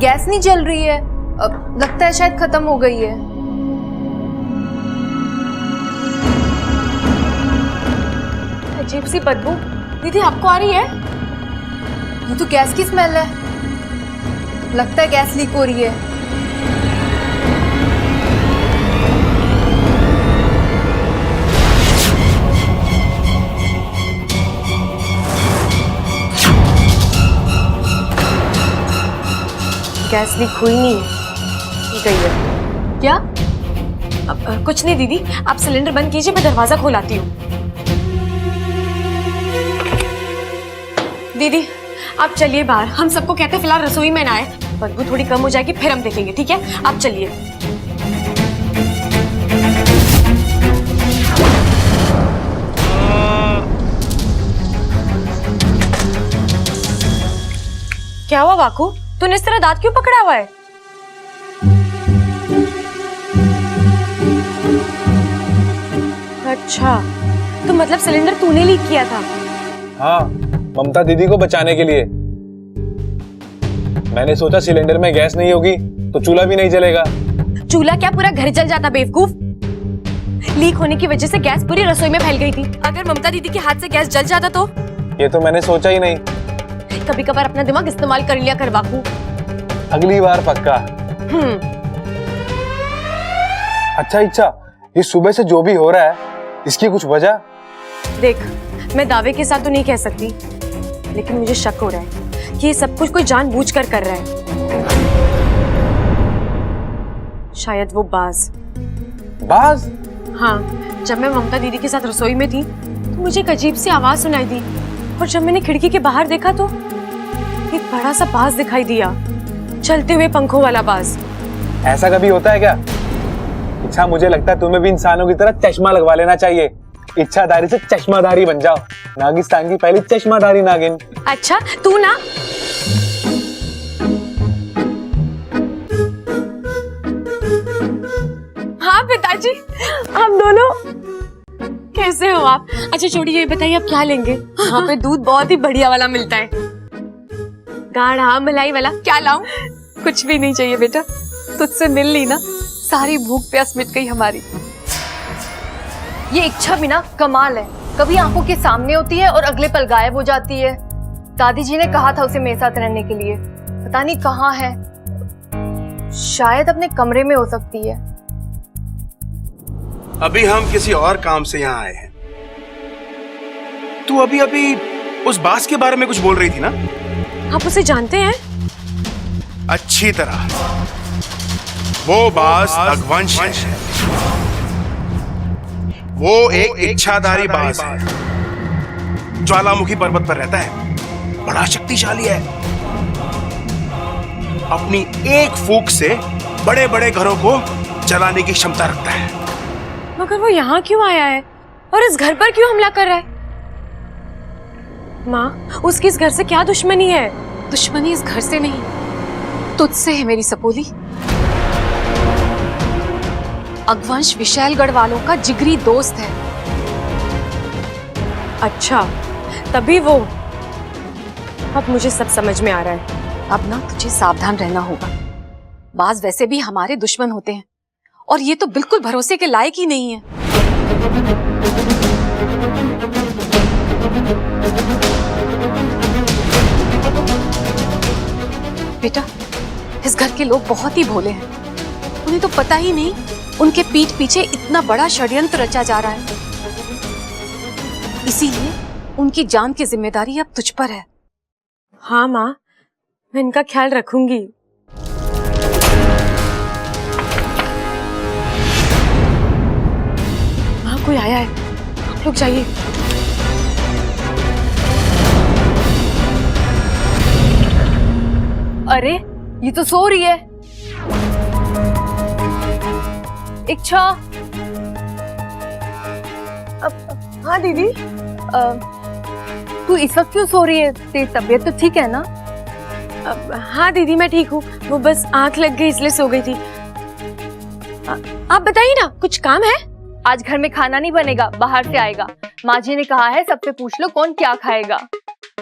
Gas नहीं जल रही है। लगता है शायद खत्म हो गई है। अजीब सी बदबू दीदी आपको आ रही है? ये तो गैस की स्मेल है। लगता है गैस लीक हो रही है। गैस लीक हुई नहीं है, की गई है। क्या? कुछ नहीं दीदी, आप सिलेंडर बंद कीजिए, मैं दरवाजा खोलाती हूँ। दीदी आप चलिए बाहर, हम सबको कहते हैं फिलहाल रसोई में ना आए, बदबू थोड़ी कम हो जाएगी फिर हम देखेंगे, ठीक है? आप चलिए। क्या हुआ वाकू, तूने इस तरह दांत क्यों पकड़ा हुआ है? अच्छा, तो मतलब सिलेंडर तूने लीक किया था? हाँ, ममता दीदी को बचाने के लिए। मैंने सोचा सिलेंडर में गैस नहीं होगी तो चूल्हा भी नहीं जलेगा। चूल्हा क्या पूरा घर जल जाता बेवकूफ? लीक होने की वजह से गैस पूरी रसोई में फैल गई थी। अगर ममता दीदी के हाथ से गैस जल जाता तो? ये तो मैंने सोचा ही नहीं। कभी कभार अपना दिमाग इस्तेमाल कर लिया कर वाकू। अगली बार पक्का। अच्छा इच्छा, ये सुबह से जो भी हो रहा है इसकी कुछ वजह? देख, मैं दावे के साथ तो नहीं कह सकती, लेकिन मुझे शक हो रहा है कि ये सब कुछ कोई जानबूझकर कर रहा है। शायद वो बाज। बाज? हाँ, जब मैं ममता दीदी के साथ रसोई में थी तो मुझे एक अजीब सी आवाज सुनाई दी, और जब मैंने खिड़की के बाहर देखा तो एक बड़ा सा बाज दिखाई दिया, चलते हुए पंखों वाला बाज। ऐसा कभी होता है क्या? इच्छा, मुझे लगता है तुम्हें भी इंसानों की तरह चश्मा लगवा लेना चाहिए। इच्छाधारी से चश्माधारी बन जाओ। नागिस्तान की पहली चश्माधारी नागिन। अच्छा, तू ना। हाँ पिताजी, हम दोनों। कैसे हो आप? अच्छा छोड़िए, ये बताइए आप क्या लेंगे? यहाँ पे दूध बहुत ही बढ़िया वाला मिलता है, गाढ़ा मलाई वाला। क्या लाऊं? कुछ भी नहीं चाहिए बेटा, तुझसे मिल ली ना, सारी भूख प्यास मिट गई हमारी। ये इच्छा भी ना कमाल है, कभी आंखों के सामने होती है और अगले पल गायब हो जाती है। दादी जी ने कहा था उसे मेरे साथ रहने के लिए, पता नहीं कहाँ है। शायद अपने कमरे में हो सकती है। अभी हम किसी और काम से यहाँ आए हैं। तू अभी अभी उस बास के बारे में कुछ बोल रही थी ना? आप उसे जानते हैं? अच्छी तरह। वो बास रघुवंश है। वो एक इच्छाधारी बास है, ज्वालामुखी पर्वत पर रहता है, बड़ा शक्तिशाली है। अपनी एक फूंक से बड़े बड़े घरों को जलाने की क्षमता रखता है। मगर वो यहाँ क्यों आया है और इस घर पर क्यों हमला कर रहा है? माँ, उसकी इस घर से क्या दुश्मनी है? दुश्मनी इस घर से नहीं, तुझसे है मेरी सपोली। अघवंश विशैलगढ़ वालों का जिगरी दोस्त है। अच्छा, तभी वो। अब मुझे सब समझ में आ रहा है। अब ना तुझे सावधान रहना होगा। बाज वैसे भी हमारे दुश्मन होते हैं, और ये तो बिल्कुल भरोसे के लायक ही नहीं है। बेटा, इस घर के लोग बहुत ही भोले हैं। उन्हें तो पता ही नहीं उनके पीठ पीछे इतना बड़ा षड्यंत्र रचा जा रहा है। इसीलिए उनकी जान की जिम्मेदारी अब तुझ पर है। हाँ माँ, मैं इनका ख्याल रखूंगी। वहाँ कोई आया है, आप लोग जाइए। अरे ये तो सो रही है। इच्छा। हाँ दीदी, तू इस वक्त क्यों सो रही है? तेरी तबीयत तो ठीक है ना? हाँ दीदी, मैं ठीक हूँ, वो बस आंख लग गई इसलिए सो गई थी। आप बताइए ना, कुछ काम है? आज घर में खाना नहीं बनेगा, बाहर से आएगा। माँ जी ने कहा है सबसे पूछ लो कौन क्या खाएगा।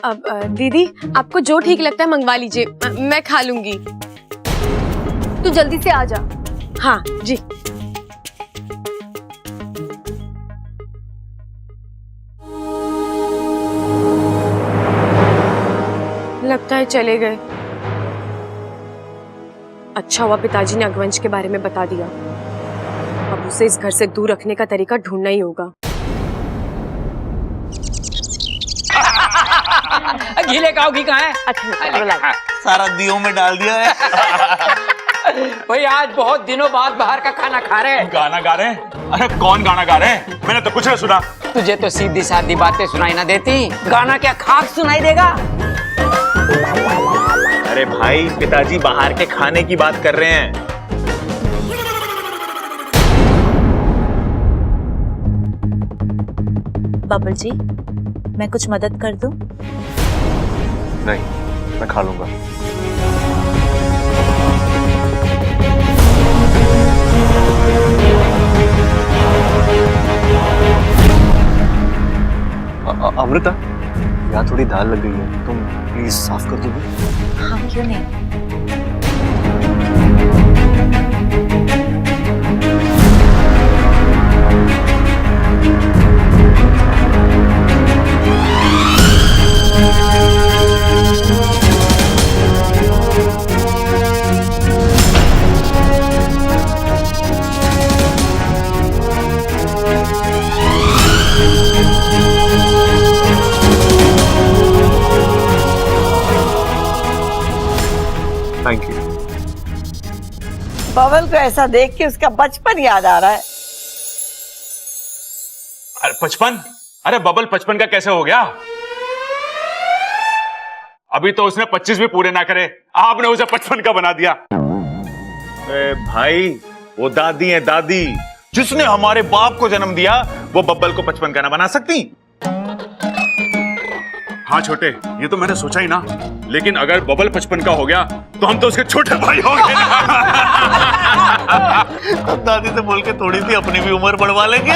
अब दीदी, आपको जो ठीक लगता है मंगवा लीजिए, मैं खा लूंगी। तू जल्दी से आ जा। हाँ जी। लगता है चले गए। अच्छा हुआ पिताजी ने अगवंश के बारे में बता दिया। अब उसे इस घर से दूर रखने का तरीका ढूंढना ही होगा। गीले काऊ घी कहाँ है? अच्छा सारा दियों में डाल दिया है। भाई आज बहुत दिनों बाद बाहर का खाना खा रहे हैं। गाना गा रहे हैं? अरे कौन गाना गा रहे हैं? मैंने तो कुछ नहीं सुना। तुझे तो सीधी सादी बातें सुनाई ना देती, गाना क्या खाक सुनाई देगा? अरे भाई पिताजी बाहर के खाने की बात कर रहे हैं। बबल जी, मैं कुछ मदद कर दूं? नहीं, मैं खा लूंगा। अमृता, यहाँ थोड़ी दाल लग गई है, तुम प्लीज साफ कर दोगी? हाँ, क्यों नहीं। Thank you. बबल को ऐसा देख के उसका बचपन याद आ रहा है। अरे बचपन? अरे बबल बचपन का कैसे हो गया? अभी तो उसने 25 भी पूरे ना करे, आपने उसे 55 का बना दिया। अरे भाई वो दादी है, दादी। जिसने हमारे बाप को जन्म दिया वो बब्बल को 55 का ना बना सकती? हाँ छोटे, ये तो मैंने सोचा ही ना, लेकिन अगर बबल 55 का हो गया तो हम तो उसके छोटे भाई हो गए। अब दादी से बोल के थोड़ी सी अपनी भी उम्र बढ़वा लेंगे।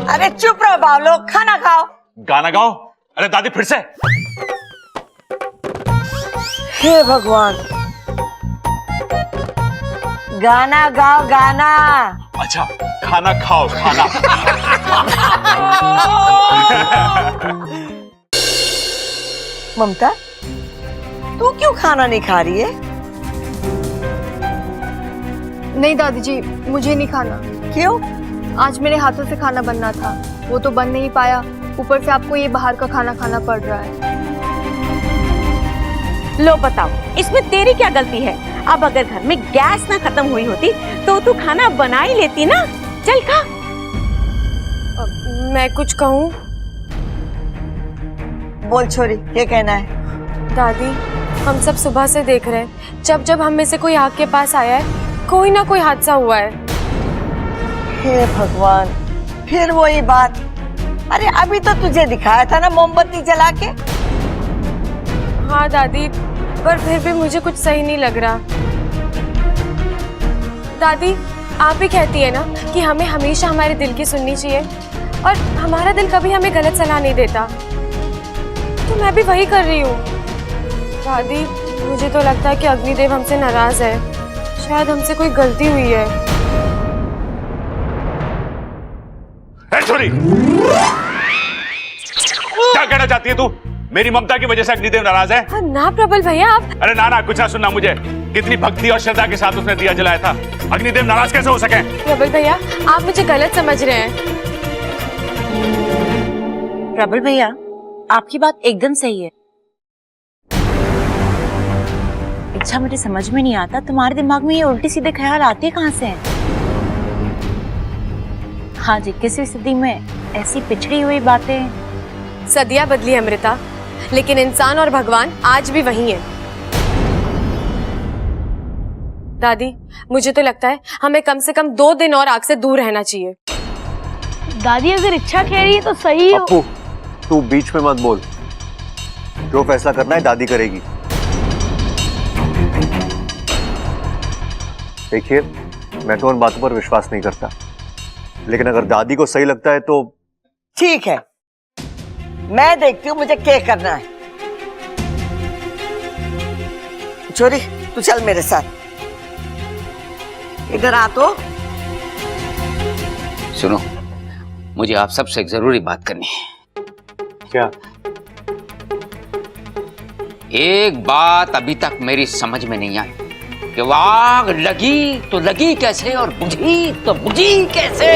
अरे चुप रहो बावलो, खाना खाओ। गाना गाओ। अरे दादी फिर से। हे भगवान, गाना गाओ गाना। अच्छा, खाना खाओ खाना। ममता, तू क्यों खाना नहीं खा रही है? नहीं दादी जी, मुझे नहीं खाना। क्यों? आज मेरे हाथों से खाना बनना था, वो तो बन नहीं पाया। ऊपर से आपको ये बाहर का खाना खाना पड़ रहा है। लो बताओ, इसमें तेरी क्या गलती है? अब अगर घर में गैस ना खत्म हुई होती तो तू खाना बना ही लेती ना। चल खा। मैं कुछ कहूँ? बोल छोरी, क्या कहना है? दादी, हम सब सुबह से देख रहे हैं, जब जब हम में से कोई आग के पास आया है, कोई ना कोई हादसा हुआ है। हे भगवान, फिर वही बात। अरे अभी तो तुझे दिखाया था ना मोमबत्ती जला के। हाँ दादी, पर फिर भी मुझे कुछ सही नहीं लग रहा। दादी, आप ही कहती है ना कि हमें हमेशा हमारे दिल की सुननी चाहिए, और हमारा दिल कभी हमें गलत सलाह नहीं देता, तो मैं भी वही कर रही हूँ। दादी, मुझे तो लगता है कि अग्निदेव हमसे नाराज है। शायद हमसे कोई गलती हुई है। छोरी, क्या कहना चाहती है तू? मेरी ममता की वजह से अग्निदेव नाराज है? हाँ, ना प्रबल भैया, आप। अरे ना ना, कुछ ना सुनना मुझे। कितनी भक्ति और श्रद्धा के साथ उसने दिया जलाया था, अग्निदेव नाराज कैसे हो सके? प्रबल भैया, आप मुझे गलत समझ रहे हैं। प्रबल भैया, आपकी बात एकदम सही है। अच्छा, मुझे समझ में नहीं आता तुम्हारे दिमाग में ये उल्टी सीधे ख्याल आते कहाँ से हैं? हाँ जी, किसी स्थिति में ऐसी पिछड़ी हुई बातें। सदियां बदली अमृता, लेकिन इंसान और भगवान आज भी वही है। दादी, मुझे तो लगता है हमें कम से कम 2 दिन और आग से दूर रहना चाहिए। दादी अगर इच्छा कह रही है तो सही हो। पप्पू, तू बीच में मत बोल। जो फैसला करना है दादी करेगी। देखिए, मैं तो उन बातों पर विश्वास नहीं करता, लेकिन अगर दादी को सही लगता है तो ठीक है, मैं देखती हूँ मुझे क्या करना है। छोरी, तू चल मेरे साथ। इधर आ तो। सुनो, मुझे आप सबसे एक जरूरी बात करनी है। क्या? एक बात अभी तक मेरी समझ में नहीं आई कि वो आग लगी तो लगी कैसे और बुझी तो बुझी कैसे।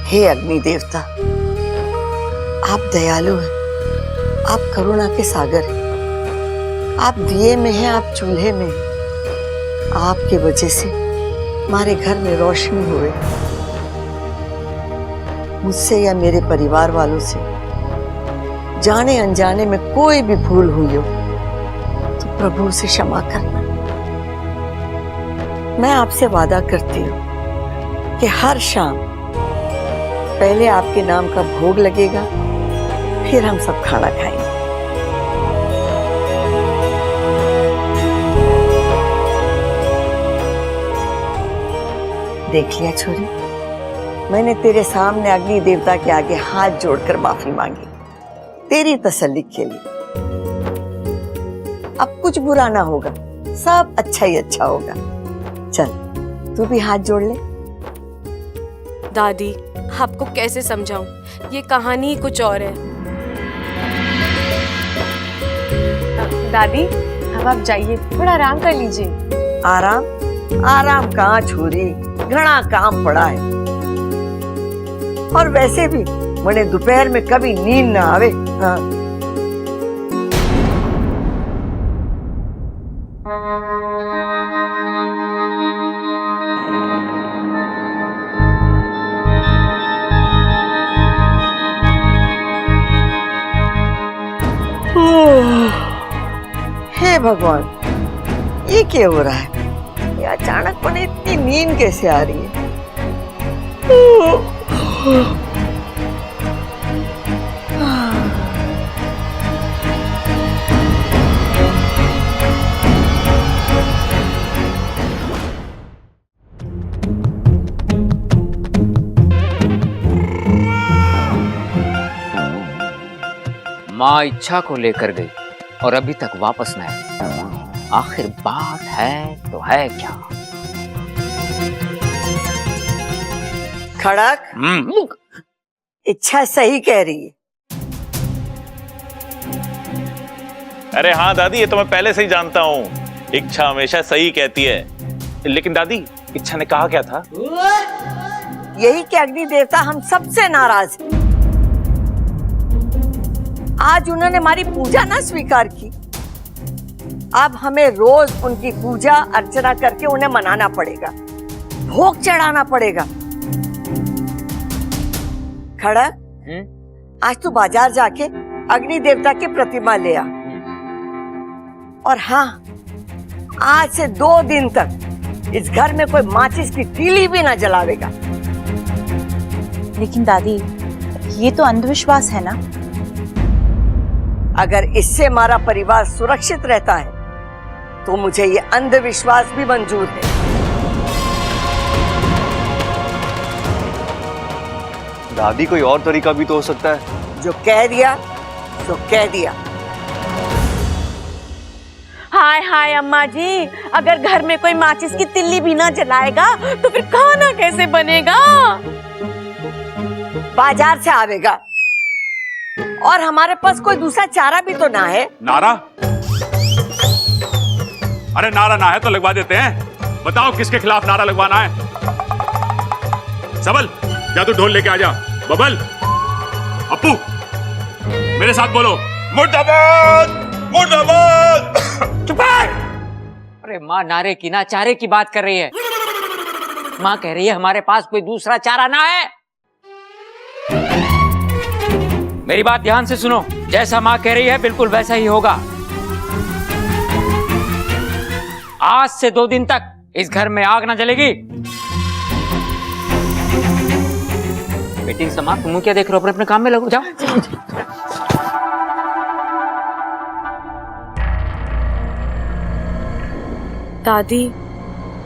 हे अग्नि देवता, आप दयालु हैं, आप करुणा के सागर हैं। आप दिए में हैं, आप चूल्हे में हैं। आपके वजह से हमारे घर में रोशनी हुए। मुझसे या मेरे परिवार वालों से जाने अनजाने में कोई भी भूल हुई हो तो प्रभु से क्षमा करना। मैं आपसे वादा करती हूँ कि हर शाम पहले आपके नाम का भोग लगेगा, फिर हम सब खाना खाएंगे। देख लिया छोरी, मैंने तेरे सामने अग्नि देवता के आगे हाथ जोड़कर माफी मांगी, तेरी तसल्ली के लिए। अब कुछ बुरा ना होगा, सब अच्छा ही अच्छा होगा। चल तू भी हाथ जोड़ ले। दादी, आपको कैसे समझाऊं, ये कहानी ही कुछ और है। दादी अब आप जाइए, थोड़ा आराम कर लीजिए। आराम आराम कहाँ छोरी, घना काम पड़ा है। और वैसे भी मैंने दोपहर में कभी नींद ना आवे। हाँ। हे भगवान, ये क्या हो रहा है? ये अचानक पने इतनी नींद कैसे आ रही है? माँ इच्छा को लेकर गई और अभी तक वापस न आई। आखिर बात है तो है क्या? खड़क, इच्छा सही कह रही है। अरे हाँ दादी, ये तो मैं पहले से ही जानता हूँ। इच्छा हमेशा सही कहती है। लेकिन दादी, इच्छा ने कहा क्या था? यही कि अग्नि देवता हम सबसे नाराज हैं। आज उन्होंने हमारी पूजा ना स्वीकार की, अब हमें रोज उनकी पूजा अर्चना करके उन्हें मनाना पड़ेगा, भोग चढ़ाना पड़ेगा। खड़ा, आज तू बाजार जाके अग्नि देवता की प्रतिमा ले आ। और हाँ, आज से 2 दिन तक इस घर में कोई माचिस की तीली भी ना जलावेगा। लेकिन दादी, ये तो अंधविश्वास है ना। अगर इससे हमारा परिवार सुरक्षित रहता है तो मुझे ये अंधविश्वास भी मंजूर है। दादी, कोई और तरीका भी तो हो सकता है। जो कह दिया तो कह दिया। हाय हाय अम्मा जी, अगर घर में कोई माचिस की तिल्ली भी ना जलाएगा तो फिर खाना कैसे बनेगा? बाजार से आवेगा, और हमारे पास कोई दूसरा चारा भी तो ना है। नारा? अरे नारा ना है तो लगवा देते हैं। बताओ किसके खिलाफ नारा लगवाना है? सबल, जा तू ढोल लेके आ जा। बबल, अप्पू, मेरे साथ बोलो, मुर्दाबाद मुर्दाबाद। चुप है! अरे माँ नारे की ना चारे की बात कर रही है। माँ कह रही है हमारे पास कोई दूसरा चारा ना है। मेरी बात ध्यान से सुनो, जैसा माँ कह रही है बिल्कुल वैसा ही होगा। आज से 2 दिन तक इस घर में आग ना जलेगी। मीटिंग समाप्त। तुम क्या देख रहे हो? अपने अपने काम में लगो, जाओ। दादी,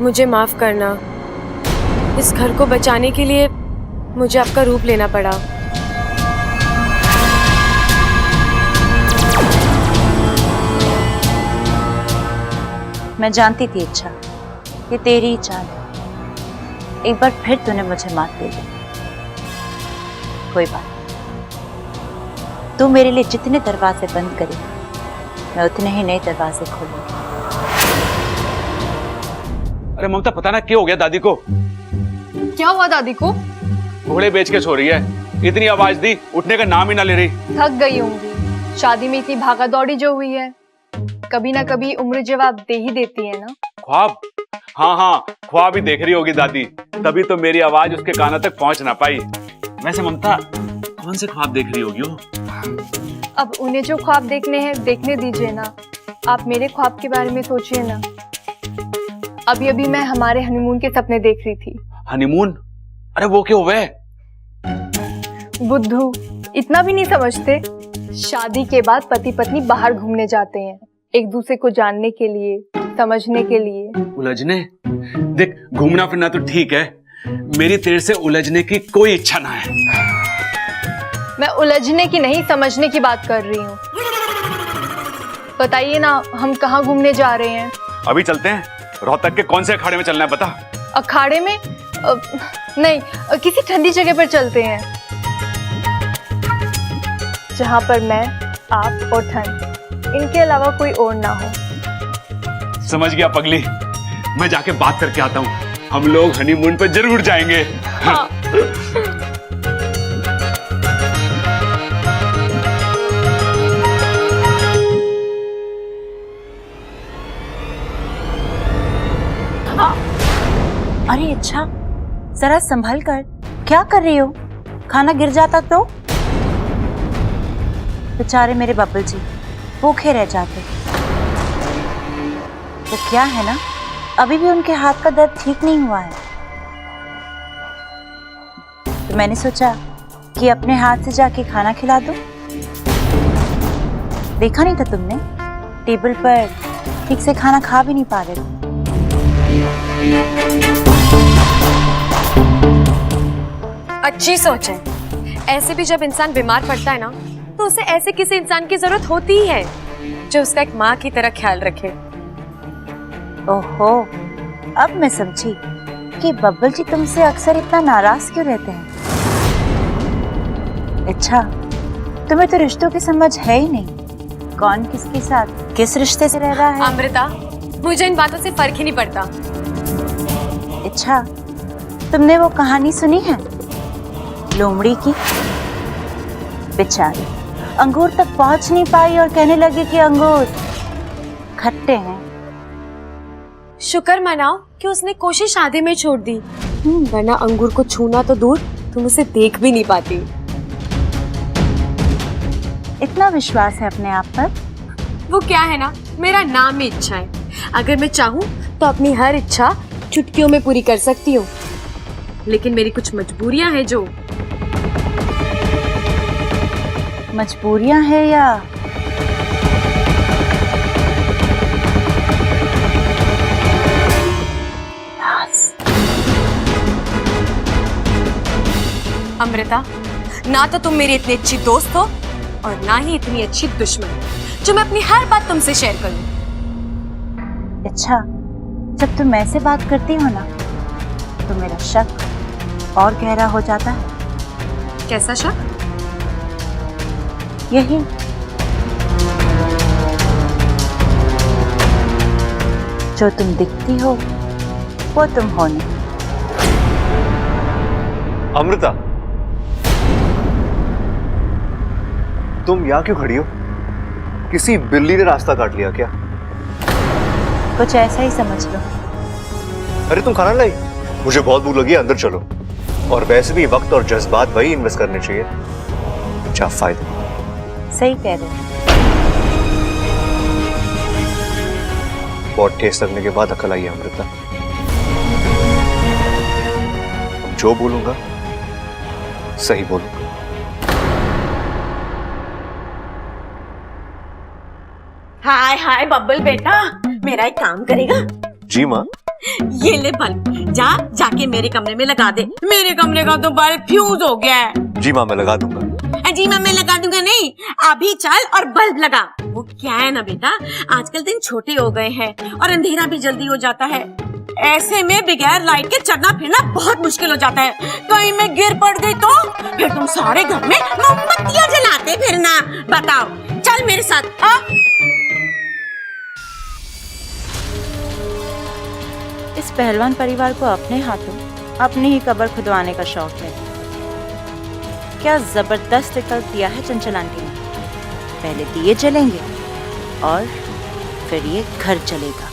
मुझे माफ करना। इस घर को बचाने के लिए मुझे आपका रूप लेना पड़ा। मैं जानती थी इच्छा, ये तेरी ही चाल है। एक बार फिर तूने मुझे मात दे दी। कोई बात नहीं। तू मेरे लिए जितने दरवाजे बंद करे, मैं उतने ही नए दरवाजे खोलूंगी। अरे ममता, पता ना क्या हो गया दादी को। क्या हुआ दादी को? घोड़े बेच के सो रही है। इतनी आवाज दी, उठने का नाम ही ना ले रही। थक गई होंगी। शादी में इतनी भागा दौड़ी जो हुई है, कभी ना कभी उम्र जवाब दे ही देती है ना। ख्वाब? हाँ हाँ, ख्वाब ही देख रही होगी दादी, तभी तो मेरी आवाज उसके कानों तक पहुंच ना पाई। वैसे ममता, कौन से ख्वाब देख रही होगी वो? अब उन्हें जो ख्वाब देखने हैं देखने दीजिए ना। आप मेरे ख्वाब के बारे में सोचिए ना। अभी अभी मैं हमारे हनीमून के सपने देख रही थी। हनीमून? अरे वो क्या हुआ है? बुद्धू, इतना भी नहीं समझते? शादी के बाद पति पत्नी बाहर घूमने जाते हैं, एक दूसरे को जानने के लिए, समझने के लिए। उलझने? देख, घूमना फिरना तो ठीक है, मेरी तेरे से उलझने की कोई इच्छा ना है। मैं उलझने की नहीं, समझने की बात कर रही हूँ। बताइए ना, हम कहाँ घूमने जा रहे हैं? अभी चलते हैं। रोहतक के कौन से अखाड़े में चलना है बता। अखाड़े में? नहीं, किसी ठंडी जगह पर चलते हैं, जहाँ पर मैं, आप और ठंड, इनके अलावा कोई और ना हो। समझ गया पगली, मैं जाके बात करके आता हूँ। हम लोग हनीमून पर जरूर जाएंगे। हाँ। अरे अच्छा, जरा संभल कर। क्या कर रही हो? खाना गिर जाता तो? बेचारे मेरे बब्बल जी भूखे रह जाते। तो क्या है ना, अभी भी उनके हाथ का दर्द ठीक नहीं हुआ है। तो मैंने सोचा कि अपने हाथ से जाके खाना खिला दूं। देखा नहीं था तुमने, टेबल पर ठीक से खाना खा भी नहीं पा रहे थे। अच्छी सोच है। ऐसे भी जब इंसान बीमार पड़ता है ना, तो उसे ऐसे किसी इंसान की जरूरत होती ही है जो उसका एक माँ की तरह ख्याल रखे। ओहो, अब मैं समझी कि बब्बल जी तुमसे अक्सर इतना नाराज क्यों रहते हैं। अच्छा, तुम्हें तो रिश्तों की समझ है ही नहीं। कौन किसके साथ किस रिश्ते से रह रहा है। अमृता, मुझे इन बातों से फर्क ही नहीं पड़ता। अच्छा, तुमने वो कहानी सुनी है लोमड़ी की? बेचारी अंगूर तक पहुंच नहीं पाई और कहने लगी कि अंगूर खट्टे हैं। शुक्र मनाओ कि उसने कोशिश आधे में छोड़ दी, वरना अंगूर को छूना तो दूर, तुम उसे देख भी नहीं पाती। इतना विश्वास है अपने आप पर? वो क्या है ना, मेरा नाम ही इच्छा है। अगर मैं चाहूँ तो अपनी हर इच्छा चुटकियों में पूरी कर सकती हूँ, लेकिन मेरी कुछ मजबूरियां हैं। जो मजबूरियां हैं या अमृता, ना तो तुम मेरी इतनी अच्छी दोस्त हो और ना ही इतनी अच्छी दुश्मन जो मैं अपनी हर बात तुमसे शेयर करूं। अच्छा, जब तुम ऐसे बात करती हो ना, तो मेरा शक और गहरा हो जाता है। कैसा शक? यही, जो तुम दिखती हो वो तुम हो नहीं। अमृता, तुम यहाँ क्यों खड़ी हो? किसी बिल्ली ने रास्ता काट लिया क्या? कुछ ऐसा ही समझ लो। अरे तुम खाना लाई? मुझे बहुत भूख लगी है, अंदर चलो। और वैसे भी वक्त और जज्बात वही इन्वेस्ट करने चाहिए जहाँ फायदे। सही कह रहे हो। बहुत ठेस लगने के बाद अकल आई है अमृता। जो बोलूंगा सही बोलूंगा। हाय हाय बब्बल बेटा, मेरा एक काम करेगा? जी माँ। ये ले बल्ब, जाके मेरे कमरे में लगा दे। मेरे कमरे का तो बल्ब फ्यूज हो गया है। जी माँ, मैं लगा दूंगा। जी माँ, मैं लगा दूंगा नहीं, अभी चल और बल्ब लगा। वो क्या है ना बेटा, आजकल दिन छोटे हो गए हैं और अंधेरा भी जल्दी हो जाता है। ऐसे में बगैर लाइट के चलना फिरना बहुत मुश्किल हो जाता है। कहीं मैं गिर पड़ गई तो फिर तुम सारे घर में मोमबत्तियां जलाते फिरना। बताओ, चल मेरे साथ। इस पहलवान परिवार को अपने हाथों अपनी ही कब्र खुदवाने का शौक है। क्या जबरदस्त विकल्प दिया है चंचल आंटी ने। पहले दिए जलेंगे और फिर ये घर चलेगा।